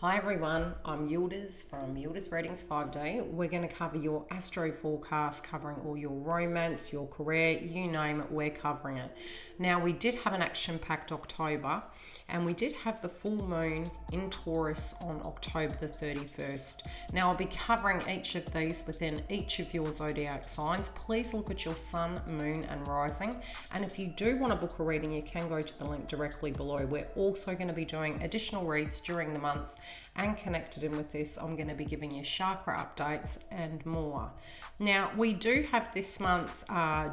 Hi everyone, I'm Yildiz from Yildiz Readings 5D. We're going to cover your astro forecast, covering all your romance, your career, you name it, we're covering it. Now, we did have an action-packed October, and we did have the full moon in Taurus on October the 31st. Now, I'll be covering each of these within each of your zodiac signs. Please look at your sun, moon, and rising. And if you do want to book a reading, you can go to the link directly below. We're also going to be doing additional reads during the month, and connected in with this, I'm going to be giving you chakra updates and more. Now, we do have this month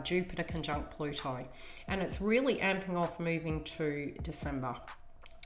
Jupiter conjunct Pluto, and it's really amping off moving to December.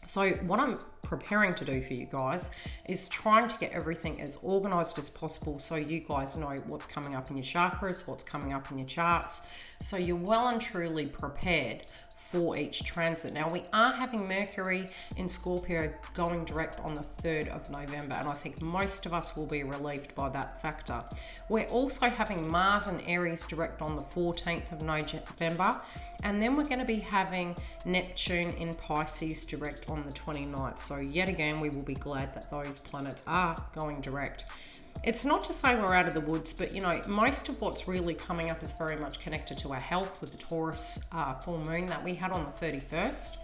So what I'm preparing to do for you guys is trying to get everything as organized as possible so you guys know what's coming up in your chakras, what's coming up in your charts, so you're well and truly prepared for each transit. Now, we are having Mercury in Scorpio going direct on the 3rd of November, and I think most of us will be relieved by that factor. We're also having Mars and Aries direct on the 14th of November, and then we're going to be having Neptune in Pisces direct on the 29th. So yet again, we will be glad that those planets are going direct. It's not to say we're out of the woods, but most of what's really coming up is very much connected to our health with the Taurus full moon that we had on the 31st,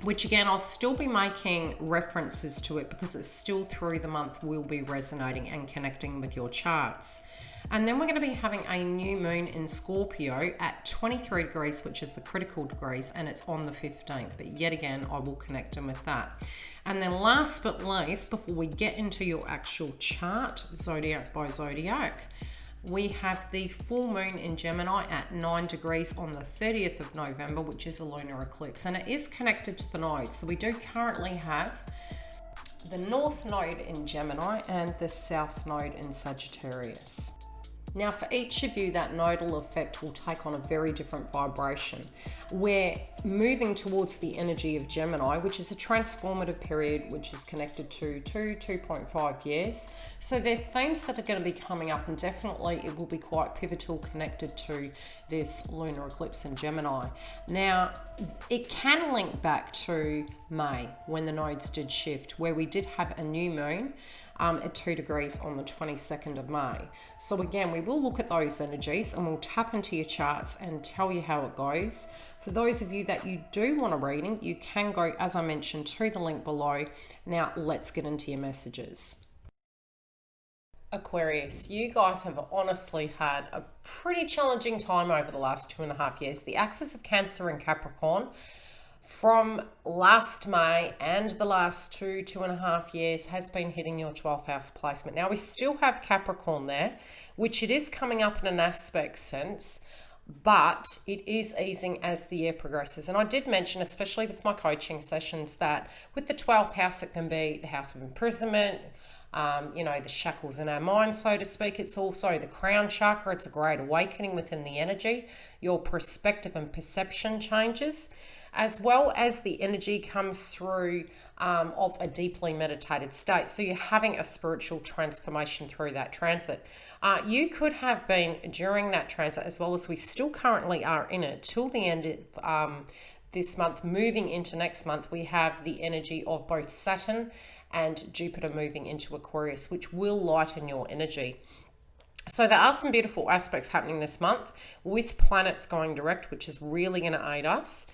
which again, I'll still be making references to it because it's still through the month will be resonating and connecting with your charts. And then we're going to be having a new moon in Scorpio at 23 degrees, which is the critical degrees, and it's on the 15th. But yet again, I will connect them with that. And then last but least, before we get into your actual chart, zodiac by zodiac, we have the full moon in Gemini at 9 degrees on the 30th of November, which is a lunar eclipse. And it is connected to the nodes. So we do currently have the North node in Gemini and the South node in Sagittarius. Now, for each of you, that nodal effect will take on a very different vibration. We're moving towards the energy of Gemini, which is a transformative period, which is connected to 2.5 years. So there are themes that are going to be coming up, and definitely it will be quite pivotal connected to this lunar eclipse in Gemini. Now, it can link back to May when the nodes did shift, where we did have a new moon at 2 degrees on the 22nd of May. So again, we will look at those energies and we'll tap into your charts and tell you how it goes. For those of you that you do want a reading, you can go, as I mentioned, to the link below. Now, let's get into your messages. Aquarius, you guys have honestly had a pretty challenging time over the last 2.5 years. The axis of Cancer and Capricorn from last May and the last 2.5 years has been hitting your 12th house placement. Now, we still have Capricorn there, which it is coming up in an aspect sense, but it is easing as the year progresses. And I did mention, especially with my coaching sessions, that with the 12th house, it can be the house of imprisonment, the shackles in our mind, so to speak. It's also the crown chakra. It's a great awakening within the energy. Your perspective and perception changes, as well as the energy comes through of a deeply meditated state. So you're having a spiritual transformation through that transit. You could have been during that transit, as well as we still currently are in it, till the end of this month. Moving into next month, we have the energy of both Saturn and Jupiter moving into Aquarius, which will lighten your energy. So there are some beautiful aspects happening this month with planets going direct, which is really going to aid us.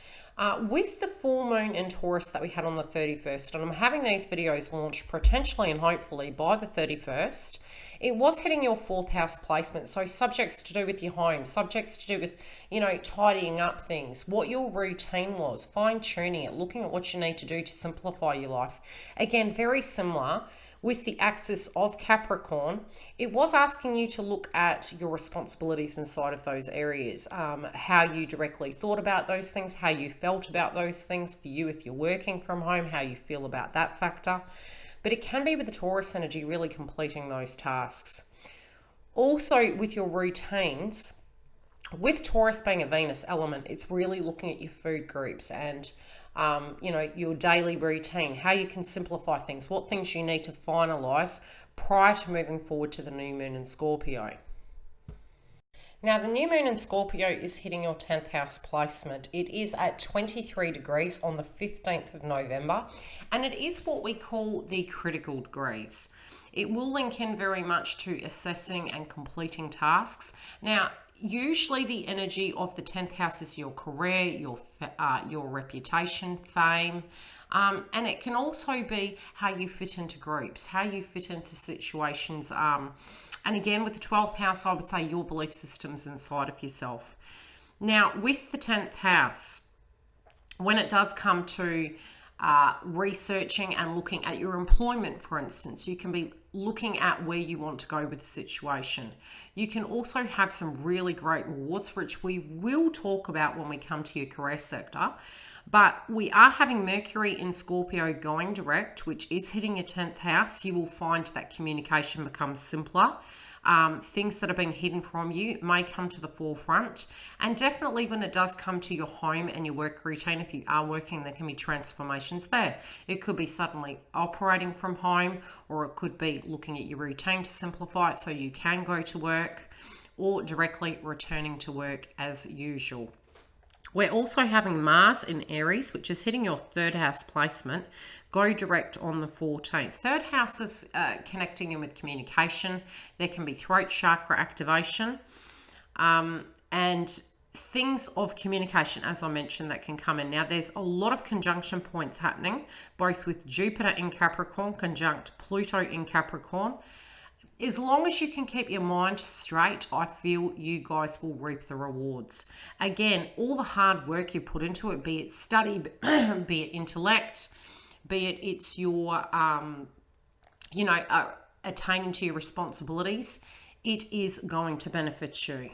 With the full moon in Taurus that we had on the 31st, and I'm having these videos launched potentially and hopefully by the 31st, it was hitting your 4th house placement. So subjects to do with your home, subjects to do with, tidying up things, what your routine was, fine-tuning it, looking at what you need to do to simplify your life. Again, very similar. With the axis of Capricorn, it was asking you to look at your responsibilities inside of those areas, how you directly thought about those things, how you felt about those things for you if you're working from home, how you feel about that factor. But it can be with the Taurus energy really completing those tasks. Also with your routines, with Taurus being a Venus element, it's really looking at your food groups and your daily routine, how you can simplify things, what things you need to finalize prior to moving forward to the new moon in Scorpio. Now, the new moon in Scorpio is hitting your 10th house placement. It is at 23 degrees on the 15th of November, and it is what we call the critical degrees. It will link in very much to assessing and completing tasks. Now, usually the energy of the 10th house is your career, your reputation, fame, and it can also be how you fit into groups, how you fit into situations. And again, with the 12th house, I would say your belief systems inside of yourself. Now, with the 10th house, when it does come to researching and looking at your employment, for instance, you can be looking at where you want to go with the situation. You can also have some really great rewards, which we will talk about when we come to your career sector. But we are having Mercury in Scorpio going direct, which is hitting your 10th house. You will find that communication becomes simpler. Things that have been hidden from you may come to the forefront. And definitely when it does come to your home and your work routine, if you are working, there can be transformations there. It could be suddenly operating from home, or it could be looking at your routine to simplify it so you can go to work, or directly returning to work as usual. We're also having Mars in Aries, which is hitting your 3rd house placement, go direct on the 14th. 3rd house is connecting in with communication. There can be throat chakra activation and things of communication, as I mentioned, that can come in. Now, there's a lot of conjunction points happening, both with Jupiter in Capricorn, conjunct Pluto in Capricorn. As long as you can keep your mind straight, I feel you guys will reap the rewards. Again, all the hard work you put into it, be it study, be it intellect, be it it's your, attaining to your responsibilities, it is going to benefit you.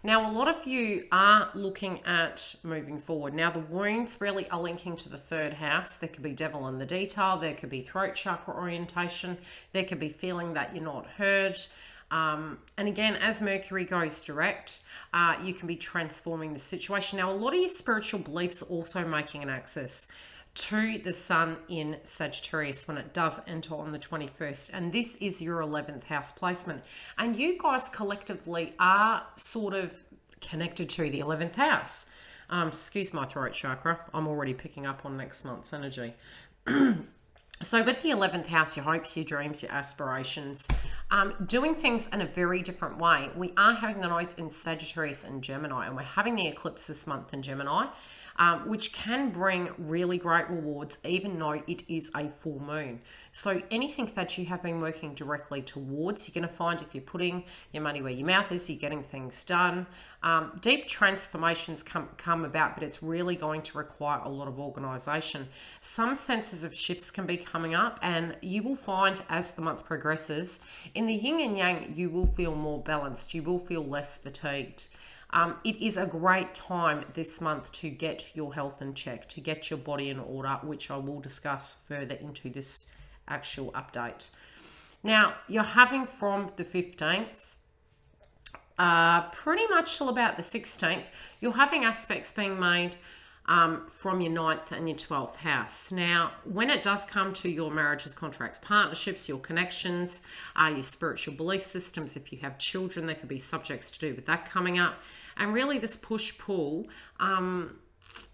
Now, a lot of you are looking at moving forward. Now, the wounds really are linking to the 3rd house. There could be devil in the detail. There could be throat chakra orientation. There could be feeling that you're not heard. And again, as Mercury goes direct, you can be transforming the situation. Now, a lot of your spiritual beliefs are also making an access to the sun in Sagittarius when it does enter on the 21st, and this is your 11th house placement, and you guys collectively are sort of connected to the 11th house. Excuse my throat chakra, I'm already picking up on next month's energy. So with the 11th house, your hopes, your dreams, your aspirations, doing things in a very different way. We are having the nodes in Sagittarius and Gemini, and we're having the eclipse this month in Gemini, which can bring really great rewards, even though it is a full moon. So anything that you have been working directly towards, you're going to find if you're putting your money where your mouth is, you're getting things done. Deep transformations come about, but it's really going to require a lot of organization. Some senses of shifts can be coming up, and you will find as the month progresses, in the yin and yang, you will feel more balanced. You will feel less fatigued. It is a great time this month to get your health in check, to get your body in order, which I will discuss further into this actual update. Now, you're having from the 15th, pretty much till about the 16th, you're having aspects being made from your 9th and your 12th house. Now, when it does come to your marriages, contracts, partnerships, your connections, your spiritual belief systems, if you have children, there could be subjects to do with that coming up. And really this push-pull,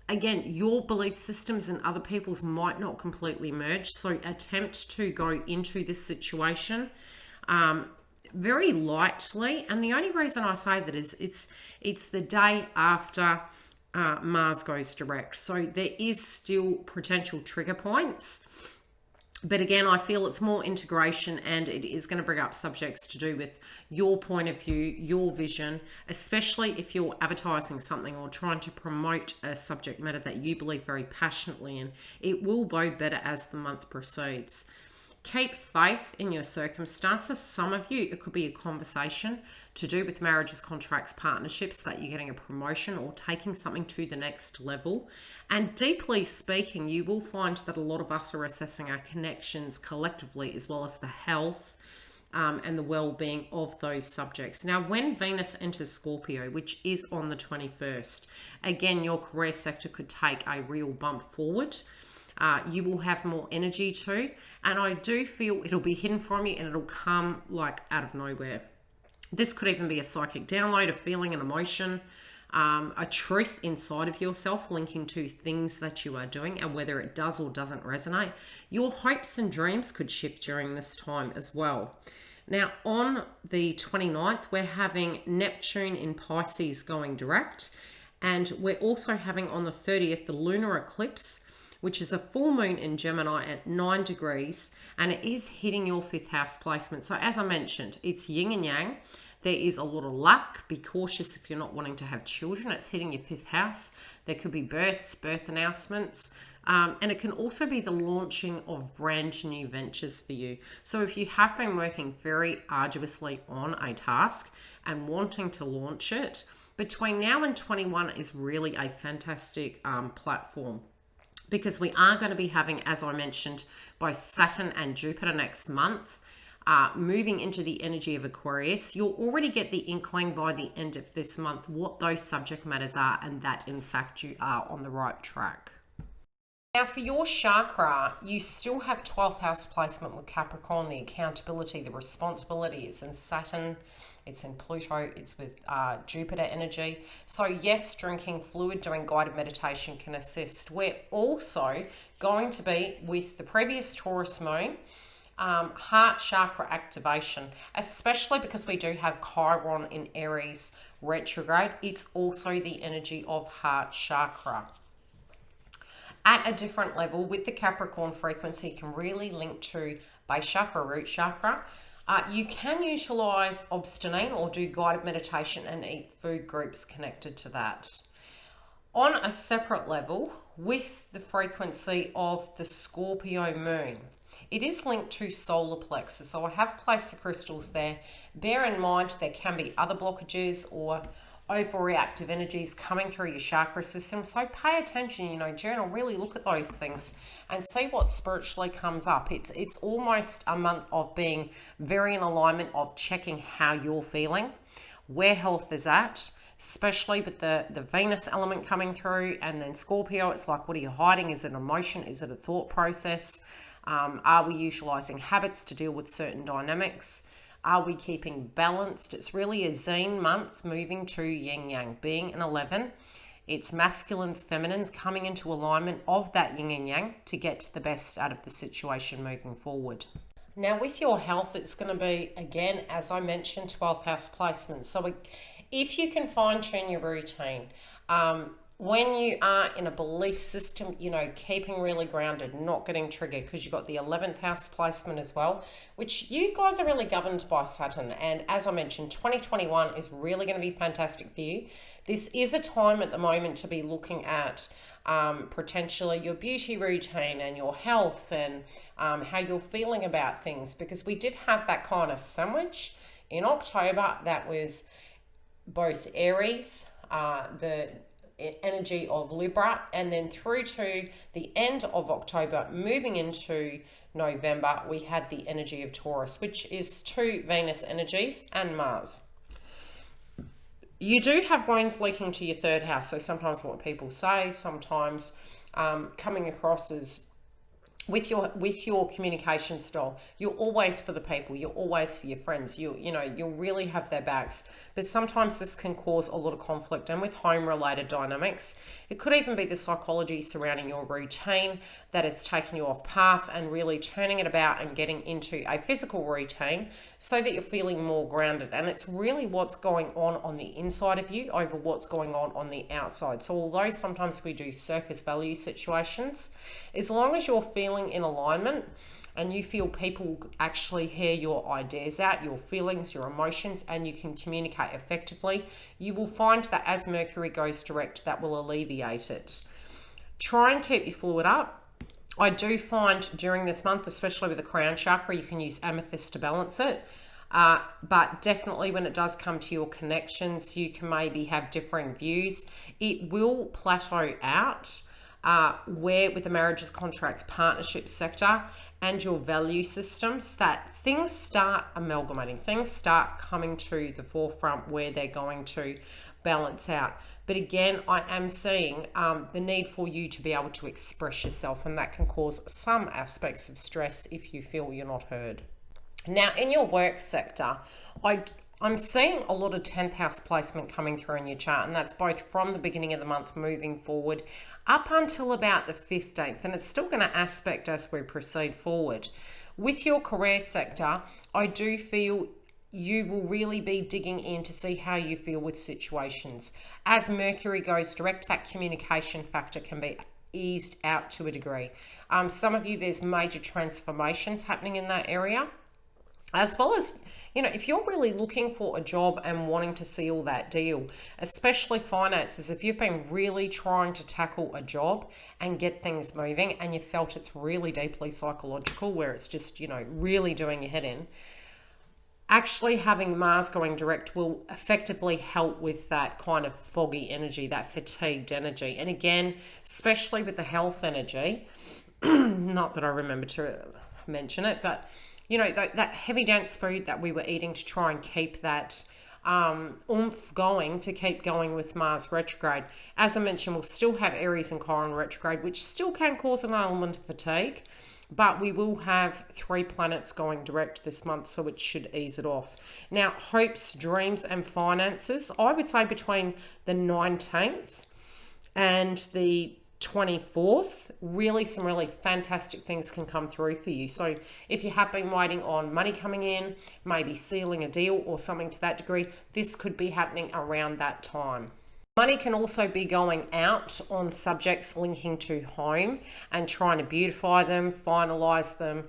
again, your belief systems and other people's might not completely merge. So attempt to go into this situation very lightly. And the only reason I say that is it's the day after Mars goes direct. So there is still potential trigger points. But again, I feel it's more integration, and it is going to bring up subjects to do with your point of view, your vision, especially if you're advertising something or trying to promote a subject matter that you believe very passionately in. It will bode better as the month proceeds. Keep faith in your circumstances. Some of you, it could be a conversation to do with marriages, contracts, partnerships, that you're getting a promotion or taking something to the next level. And deeply speaking, you will find that a lot of us are assessing our connections collectively, as well as the health and the well-being of those subjects. Now, when Venus enters Scorpio, which is on the 21st, again, your career sector could take a real bump forward. You will have more energy too, and I do feel it'll be hidden from you and it'll come like out of nowhere. This could even be a psychic download, a feeling, an emotion, a truth inside of yourself linking to things that you are doing, and whether it does or doesn't resonate. Your hopes and dreams could shift during this time as well. Now, on the 29th, we're having Neptune in Pisces going direct, and we're also having on the 30th the lunar eclipse, which is a full moon in Gemini at 9 degrees, and it is hitting your 5th house placement. So as I mentioned, it's yin and yang. There is a lot of luck. Be cautious if you're not wanting to have children. It's hitting your 5th house. There could be births, birth announcements, and it can also be the launching of brand new ventures for you. So if you have been working very arduously on a task and wanting to launch it, between now and 21 is really a fantastic platform, because we are going to be having, as I mentioned, both Saturn and Jupiter next month, moving into the energy of Aquarius. You'll already get the inkling by the end of this month what those subject matters are, and that in fact you are on the right track. Now for your chakra, you still have 12th house placement with Capricorn. The accountability, the responsibility is in Saturn, it's in Pluto, it's with Jupiter energy. So yes, drinking fluid, doing guided meditation can assist. We're also going to be with the previous Taurus moon, heart chakra activation, especially because we do have Chiron in Aries retrograde. It's also the energy of heart chakra. At a different level, with the Capricorn frequency, can really link to base chakra, root chakra. You can utilize obstinate or do guided meditation and eat food groups connected to that. On a separate level, with the frequency of the Scorpio moon, it is linked to solar plexus. So I have placed the crystals there. Bear in mind there can be other blockages or overreactive energies coming through your chakra system. So pay attention, journal, really look at those things and see what spiritually comes up. It's almost a month of being very in alignment, of checking how you're feeling, where health is at, especially with the Venus element coming through. And then Scorpio, it's like, what are you hiding? Is it an emotion? Is it a thought process? Are we utilizing habits to deal with certain dynamics? Are we keeping balanced? It's really a Yin month, moving to yin yang, being an 11. It's masculines, feminines coming into alignment of that yin and yang to get the best out of the situation moving forward. Now with your health, it's going to be, again, as I mentioned, 12th house placement. So if you can fine tune your routine, when you are in a belief system, keeping really grounded, not getting triggered, because you've got the 11th house placement as well, which you guys are really governed by Saturn. And as I mentioned, 2021 is really going to be fantastic for you. This is a time at the moment to be looking at potentially your beauty routine and your health and how you're feeling about things, because we did have that kind of sandwich in October that was both Aries, the energy of Libra, and then through to the end of October, moving into November, we had the energy of Taurus, which is 2 Venus energies and Mars. You do have wounds leaking to your 3rd house, so sometimes what people say, sometimes coming across as with your communication style, you're always for the people, you're always for your friends, you'll really have their backs. But sometimes this can cause a lot of conflict, and with home related dynamics, it could even be the psychology surrounding your routine that is taking you off path and really turning it about and getting into a physical routine so that you're feeling more grounded. And it's really what's going on the inside of you over what's going on the outside. So although sometimes we do surface value situations, as long as you're feeling in alignment and you feel people actually hear your ideas out, your feelings, your emotions, and you can communicate effectively, you will find that as Mercury goes direct, that will alleviate it. Try and keep your fluid up. I do find during this month, especially with the crown chakra, you can use amethyst to balance it. But definitely when it does come to your connections, you can maybe have differing views. It will plateau out where with the marriages, contracts, partnership sector and your value systems, that things start amalgamating, things start coming to the forefront where they're going to balance out. But again, I am seeing the need for you to be able to express yourself, and that can cause some aspects of stress if you feel you're not heard. Now, in your work sector, I'm seeing a lot of 10th house placement coming through in your chart, and that's both from the beginning of the month moving forward up until about the 15th, and it's still going to aspect as we proceed forward. With your career sector, I do feel you will really be digging in to see how you feel with situations. As Mercury goes direct, that communication factor can be eased out to a degree. Some of you, there's major transformations happening in that area, as well as, you know, if you're really looking for a job and wanting to seal that deal, especially finances, if you've been really trying to tackle a job and get things moving and you felt it's really deeply psychological, where it's just, you know, really doing your head in, actually having Mars going direct will effectively help with that kind of foggy energy, that fatigued energy. And again, especially with the health energy, not that I remember to mention it, but you know, that heavy dense food that we were eating to try and keep that oomph going, to keep going with Mars retrograde. As I mentioned, we'll still have Aries and Chiron retrograde, which still can cause an element of fatigue, but we will have 3 planets going direct this month, so it should ease it off. Now, hopes, dreams, and finances, I would say between the 19th and the 24th, really some really fantastic things can come through for you. So if you have been waiting on money coming in, maybe sealing a deal or something to that degree, this could be happening around that time. Money can also be going out on subjects linking to home and trying to beautify them, finalize them.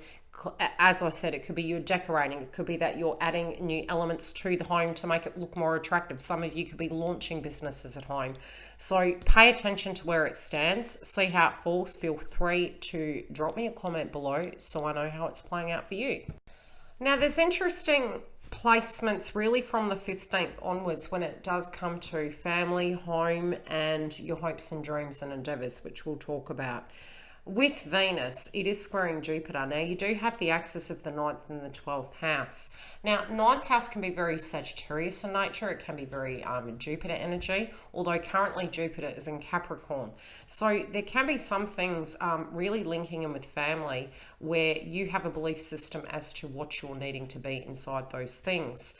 As I said, it could be you're decorating. It could be that you're adding new elements to the home to make it look more attractive. Some of you could be launching businesses at home. So pay attention to where it stands, see how it falls. Feel free to drop me a comment below so I know how it's playing out for you. Now, there's interesting placements really from the 15th onwards when it does come to family, home, and your hopes and dreams and endeavors, which we'll talk about. With Venus, it is squaring Jupiter. Now, you do have the axis of the 9th and the 12th house. Now, 9th house can be very Sagittarius in nature. It can be very Jupiter energy, although currently Jupiter is in Capricorn. So there can be some things really linking in with family where you have a belief system as to what you're needing to be inside those things.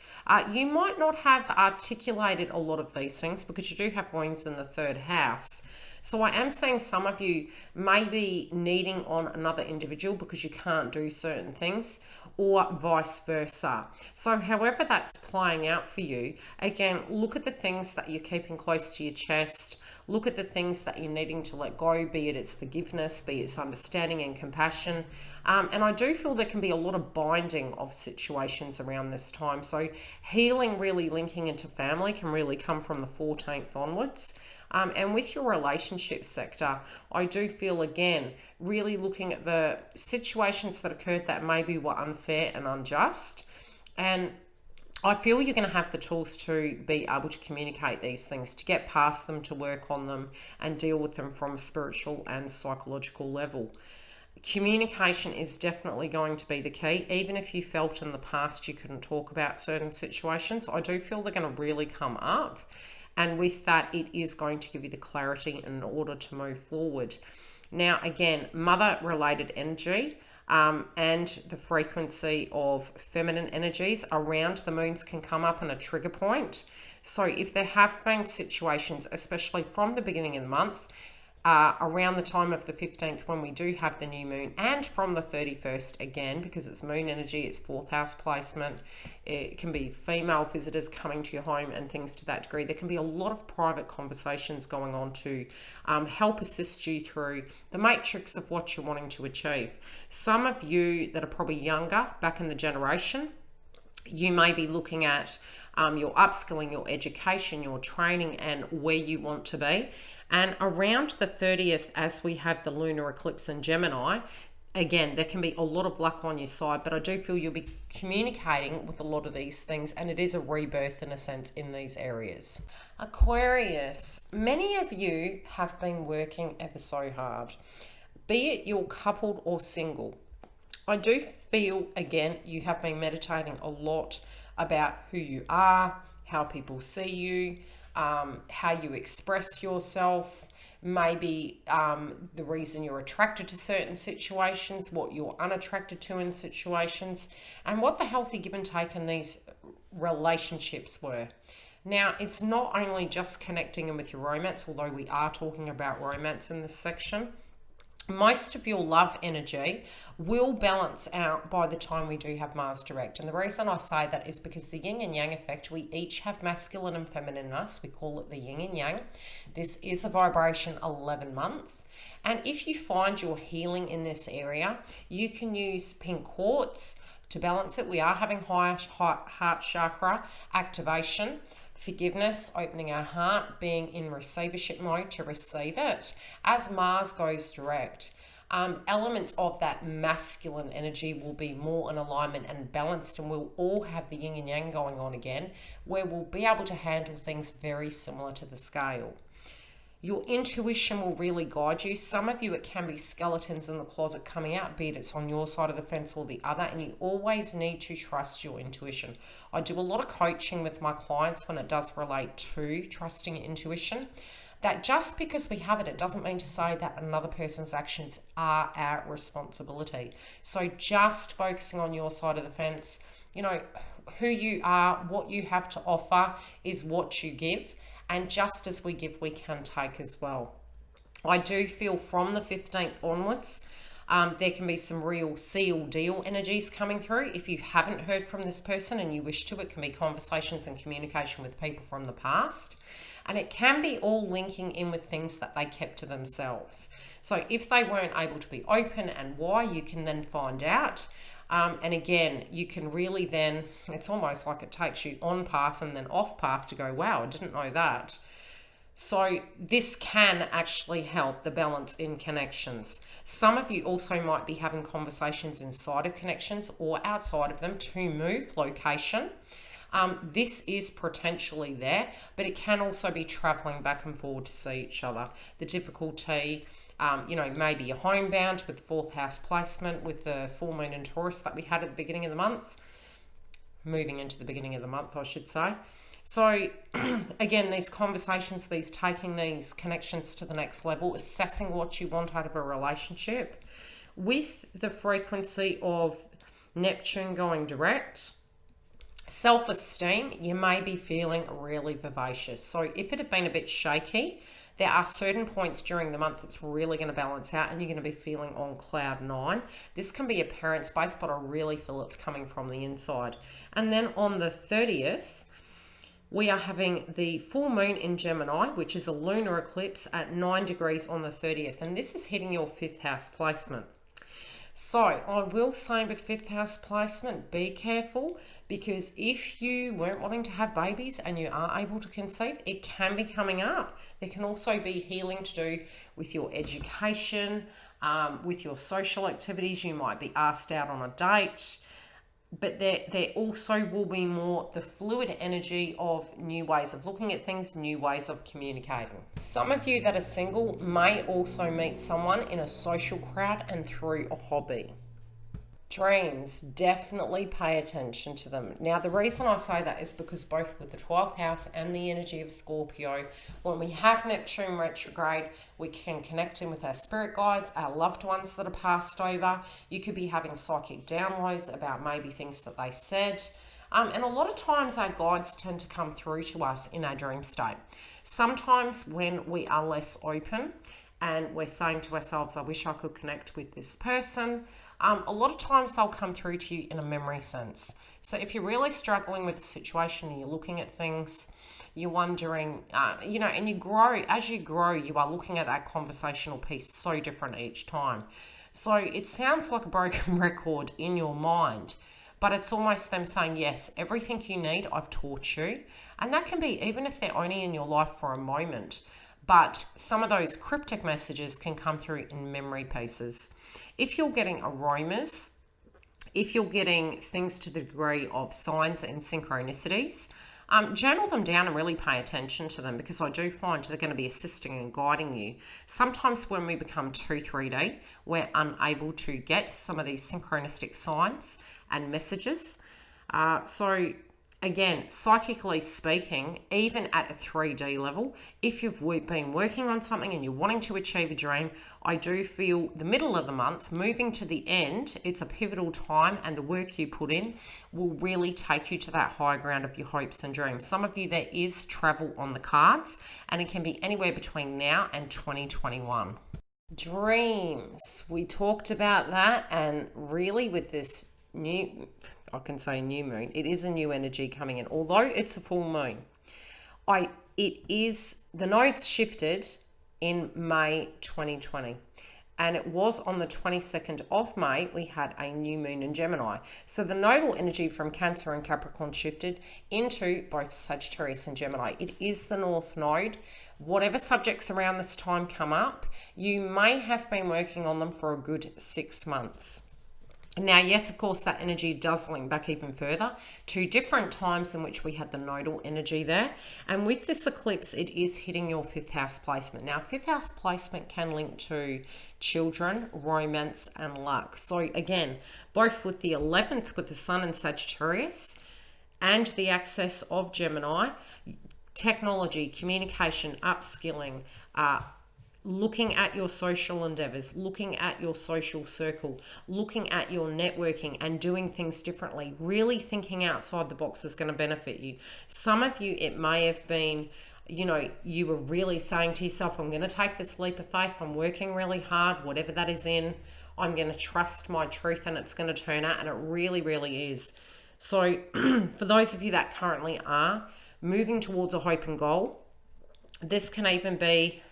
You might not have articulated a lot of these things because you do have wounds in the 3rd house. So I am seeing some of you may be needing on another individual because you can't do certain things, or vice versa. So however that's playing out for you, again, look at the things that you're keeping close to your chest. Look at the things that you're needing to let go, be it its forgiveness, be it its understanding and compassion. And I do feel there can be a lot of binding of situations around this time. So healing really linking into family can really come from the 14th onwards. And with your relationship sector, I do feel, again, really looking at the situations that occurred that maybe were unfair and unjust. And I feel you're going to have the tools to be able to communicate these things, to get past them, to work on them and deal with them from a spiritual and psychological level. Communication is definitely going to be the key. Even if you felt in the past you couldn't talk about certain situations, I do feel they're going to really come up. And with that, it is going to give you the clarity in order to move forward. Now, again, mother-related energy and the frequency of feminine energies around the moons can come up in a trigger point. So if there have been situations, especially from the beginning of the month, around the time of the 15th when we do have the new moon, and from the 31st again, because it's moon energy, it's 4th house placement, it can be female visitors coming to your home and things to that degree. There can be a lot of private conversations going on to help assist you through the matrix of what you're wanting to achieve. Some of you that are probably younger, back in the generation, you may be looking at your upskilling, your education, your training, and where you want to be. And around the 30th, as we have the lunar eclipse in Gemini, again, there can be a lot of luck on your side, but I do feel you'll be communicating with a lot of these things, and it is a rebirth in a sense in these areas. Aquarius, many of you have been working ever so hard, be it you're coupled or single. I do feel, again, you have been meditating a lot about who you are, how people see you, how you express yourself, maybe the reason you're attracted to certain situations, what you're unattracted to in situations, and what the healthy give and take in these relationships were. Now, it's not only just connecting in with your romance, although we are talking about romance in this section. Most of your love energy will balance out by the time we do have Mars direct. And the reason I say that is because the yin and yang effect, we each have masculine and feminine in us. We call it the yin and yang. This is a vibration 11 months. And if you find you're healing in this area, you can use pink quartz to balance it. We are having high heart chakra activation. Forgiveness, opening our heart, being in receivership mode to receive it. As Mars goes direct, elements of that masculine energy will be more in alignment and balanced, and we'll all have the yin and yang going on again, where we'll be able to handle things very similar to the scale. Your intuition will really guide you. Some of you, it can be skeletons in the closet coming out, be it it's on your side of the fence or the other, and you always need to trust your intuition. I do a lot of coaching with my clients when it does relate to trusting your intuition. That just because we have it, it doesn't mean to say that another person's actions are our responsibility. So just focusing on your side of the fence, you know, who you are, what you have to offer is what you give. And just as we give, we can take as well. I do feel from the 15th onwards, there can be some real seal deal energies coming through. If you haven't heard from this person and you wish to, it can be conversations and communication with people from the past. And it can be all linking in with things that they kept to themselves. So if they weren't able to be open and why, you can then find out. And again, you can really then, it's almost like it takes you on path and then off path to go, wow, I didn't know that. So this can actually help the balance in connections. Some of you also might be having conversations inside of connections or outside of them to move location. This is potentially there, but it can also be traveling back and forward to see each other. The difficulty, maybe you're homebound with fourth house placement with the full moon in Taurus that we had at the beginning of the month, moving into the beginning of the month, I should say. So again, these conversations, these taking these connections to the next level, assessing what you want out of a relationship with the frequency of Neptune going direct. Self-esteem, you may be feeling really vivacious. So if it had been a bit shaky, there are certain points during the month it's really going to balance out and you're going to be feeling on cloud 9. This can be a parent space, but I really feel it's coming from the inside. And then on the 30th, we are having the full moon in Gemini, which is a lunar eclipse at 9 degrees on the 30th. And this is hitting your 5th house placement. So I will say with 5th house placement, be careful, because if you weren't wanting to have babies and you are able to conceive, it can be coming up. There can also be healing to do with your education, with your social activities. You might be asked out on a date, but there also will be more the fluid energy of new ways of looking at things, new ways of communicating. Some of you that are single may also meet someone in a social crowd and through a hobby. Dreams, definitely pay attention to them. Now, the reason I say that is because both with the 12th house and the energy of Scorpio, when we have Neptune retrograde, we can connect in with our spirit guides, our loved ones that are passed over. You could be having psychic downloads about maybe things that they said. And a lot of times our guides tend to come through to us in our dream state. Sometimes when we are less open and we're saying to ourselves, I wish I could connect with this person, a lot of times they'll come through to you in a memory sense. So if you're really struggling with the situation and you're looking at things, you're wondering, and you grow, as you grow, you are looking at that conversational piece so different each time. So it sounds like a broken record in your mind, but it's almost them saying, yes, everything you need, I've taught you. And that can be, even if they're only in your life for a moment, but some of those cryptic messages can come through in memory pieces. If you're getting aromas, if you're getting things to the degree of signs and synchronicities, journal them down and really pay attention to them, because I do find they're going to be assisting and guiding you. Sometimes when we become too 3D, we're unable to get some of these synchronistic signs and messages. So Again, psychically speaking, even at a 3D level, if you've been working on something and you're wanting to achieve a dream, I do feel the middle of the month, moving to the end, it's a pivotal time, and the work you put in will really take you to that high ground of your hopes and dreams. Some of you, there is travel on the cards, and it can be anywhere between now and 2021. Dreams. We talked about that, and really with this new moon, it is a new energy coming in, although it's a full moon. The nodes shifted in May 2020, and it was on the 22nd of May we had a new moon in Gemini. So the nodal energy from Cancer and Capricorn shifted into both Sagittarius and Gemini. It is the North Node. Whatever subjects around this time come up, you may have been working on them for a good 6 months. Now, yes, of course, that energy does link back even further to different times in which we had the nodal energy there. And with this eclipse, it is hitting your 5th house placement. Now, 5th house placement can link to children, romance, and luck. So again, both with the 11th, with the Sun in Sagittarius, and the access of Gemini, technology, communication, upskilling, looking at your social endeavors, looking at your social circle, looking at your networking and doing things differently, really thinking outside the box is going to benefit you. Some of you, it may have been, you were really saying to yourself, I'm going to take this leap of faith. I'm working really hard, whatever that is in. I'm going to trust my truth and it's going to turn out. And it really, really is. So for those of you that currently are moving towards a hope and goal, this can even be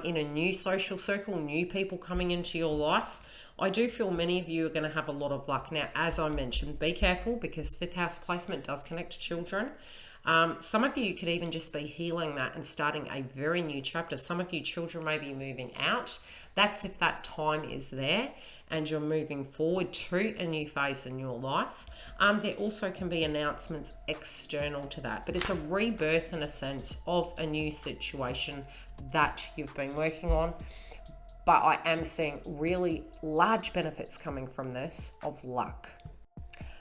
in a new social circle, new people coming into your life. I do feel many of you are going to have a lot of luck. Now, as I mentioned, be careful because 5th house placement does connect to children. Some of you could even just be healing that and starting a very new chapter. Some of you children may be moving out. That's if that time is there and you're moving forward to a new phase in your life. There also can be announcements external to that, but it's a rebirth in a sense of a new situation that you've been working on. But I am seeing really large benefits coming from this of luck.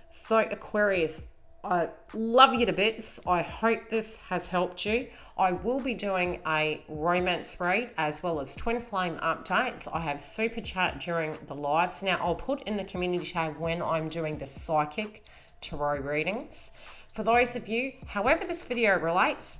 So Aquarius, I love you to bits. I hope this has helped you. I will be doing a romance read as well as twin flame updates. I have super chat during the lives. Now I'll put in the community tab when I'm doing the psychic tarot readings. For those of you, however this video relates,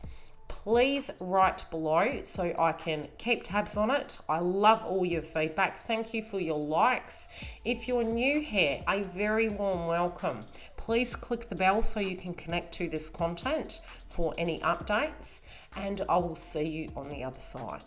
please write below so I can keep tabs on it. I love all your feedback. Thank you for your likes. If you're new here, a very warm welcome. Please click the bell so you can connect to this content for any updates, and I will see you on the other side.